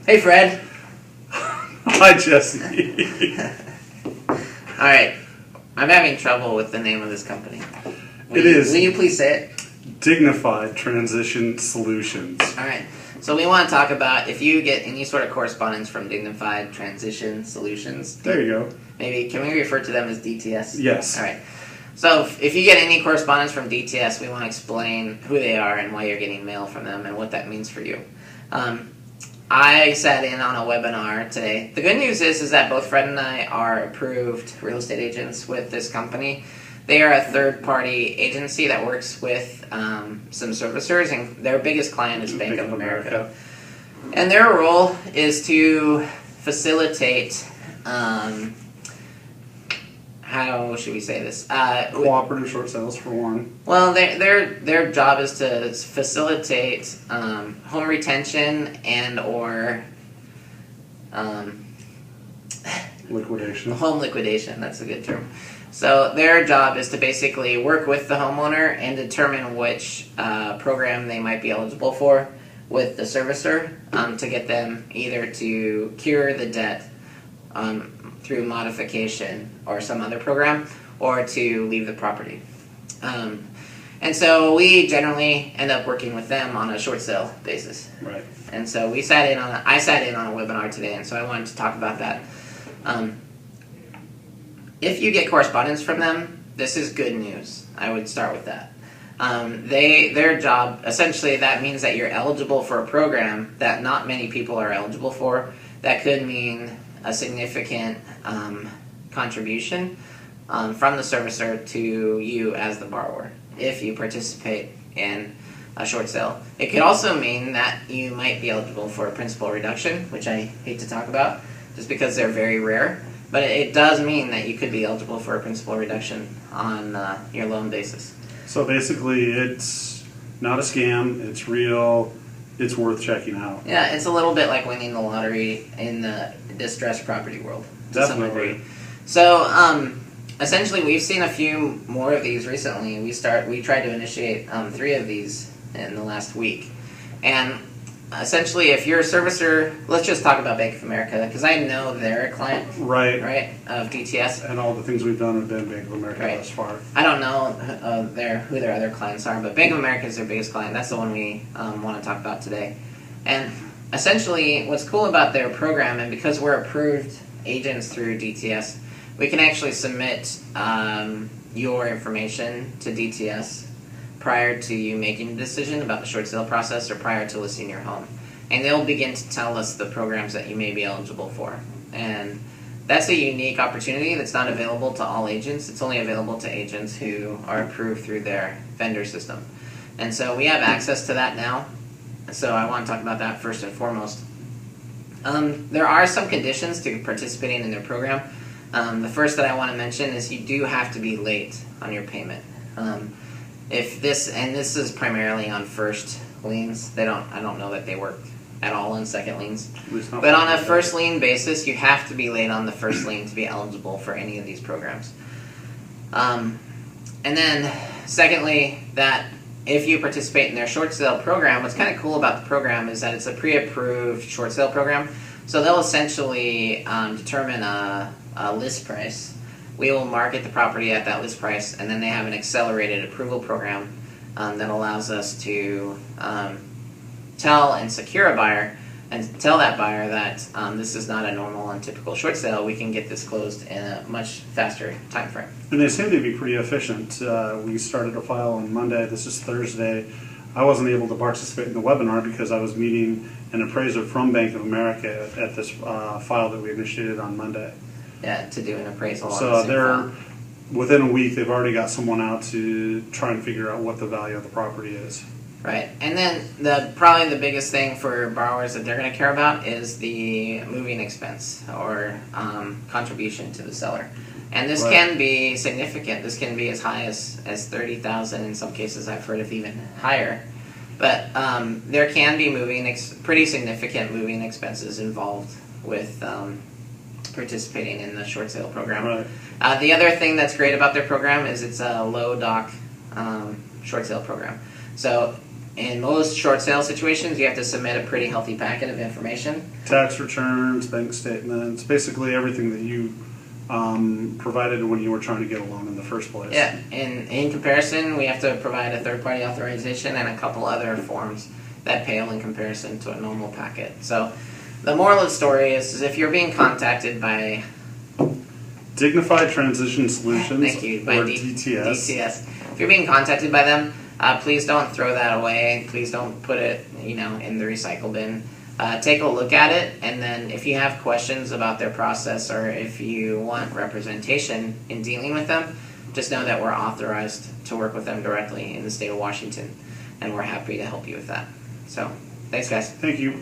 Hey, Fred. Hi, Jesse. All right. I'm having trouble with the name of this company. Will you please say it? Dignified Transition Solutions. All right. So we want to talk about if you get any sort of correspondence from Dignified Transition Solutions. There you go. Maybe, can we refer to them as DTS? Yes. All right. So if you get any correspondence from DTS, we want to explain who they are and why you're getting mail from them and what that means for you. I sat in on a webinar today. The good news is that both Fred and I are approved real estate agents with this company. They are a third-party agency that works with some servicers, and their biggest client is Bank of America. And their role is to facilitate, how should we say this? Cooperative short sales, for one. Well, their job is to facilitate home retention and or liquidation. Home liquidation, that's a good term. So their job is to basically work with the homeowner and determine which program they might be eligible for with the servicer to get them either to cure the debt through modification or some other program, or to leave the property. And so we generally end up working with them on a short sale basis. Right. And so I sat in on a webinar today, and so I wanted to talk about that. If you get correspondence from them, this is good news. I would start with that. Their job, essentially, that means that you're eligible for a program that not many people are eligible for. That could mean a significant contribution from the servicer to you as the borrower if you participate in a short sale. It could also mean that you might be eligible for a principal reduction, which I hate to talk about just because they're very rare, but it does mean that you could be eligible for a principal reduction on your loan basis. So basically it's not a scam, it's real, it's worth checking out. Yeah, it's a little bit like winning the lottery in the distressed property world to some degree. So essentially we've seen a few more of these recently. We tried to initiate 3 of these in the last week. And essentially if you're a servicer, let's just talk about Bank of America because I know they're a client right, of DTS. And all the things we've done have been Bank of America thus far. I don't know who their other clients are, but Bank of America is their biggest client. That's the one we want to talk about today. And essentially what's cool about their program, and because we're approved agents through DTS, we can actually submit your information to DTS prior to you making a decision about the short sale process or prior to listing your home. And they'll begin to tell us the programs that you may be eligible for. And that's a unique opportunity that's not available to all agents. It's only available to agents who are approved through their vendor system. And so we have access to that now. So I want to talk about that first and foremost. There are some conditions to participating in their program. The first that I want to mention is you do have to be late on your payment. This is primarily on first liens. I don't know that they work at all on second liens. But on a first lien basis, you have to be late on the first lien to be eligible for any of these programs. And then, secondly, that if you participate in their short sale program, what's kind of cool about the program is that it's a pre-approved short sale program. So they'll essentially determine a list price. We will market the property at that list price, and then they have an accelerated approval program that allows us to tell and secure a buyer and tell that buyer that this is not a normal and typical short sale. We can get this closed in a much faster time frame. And they seem to be pretty efficient. We started a file on Monday. This is Thursday. I wasn't able to participate in the webinar because I was meeting an appraiser from Bank of America at this file that we initiated on Monday. Yeah, to do an appraisal. So they're within a week. They've already got someone out to try and figure out what the value of the property is. Right, and then probably the biggest thing for borrowers that they're going to care about is the moving expense or contribution to the seller, and this can be significant. This can be as high as $30,000 in some cases. I've heard of even higher, but there can be pretty significant moving expenses involved with participating in the short sale program. Right. The other thing that's great about their program is it's a low doc short sale program. So in most short sale situations, you have to submit a pretty healthy packet of information. Tax returns, bank statements, basically everything that you provided when you were trying to get a loan in the first place. Yeah, in comparison, we have to provide a third-party authorization and a couple other forms that pale in comparison to a normal packet. So the moral of the story is if you're being contacted by Dignified Transition Solutions, thank you, by or DTS. If you're being contacted by them, please don't throw that away. Please don't put it, in the recycle bin. Take a look at it, and then if you have questions about their process or if you want representation in dealing with them, just know that we're authorized to work with them directly in the state of Washington, and we're happy to help you with that. So, thanks, guys. Thank you.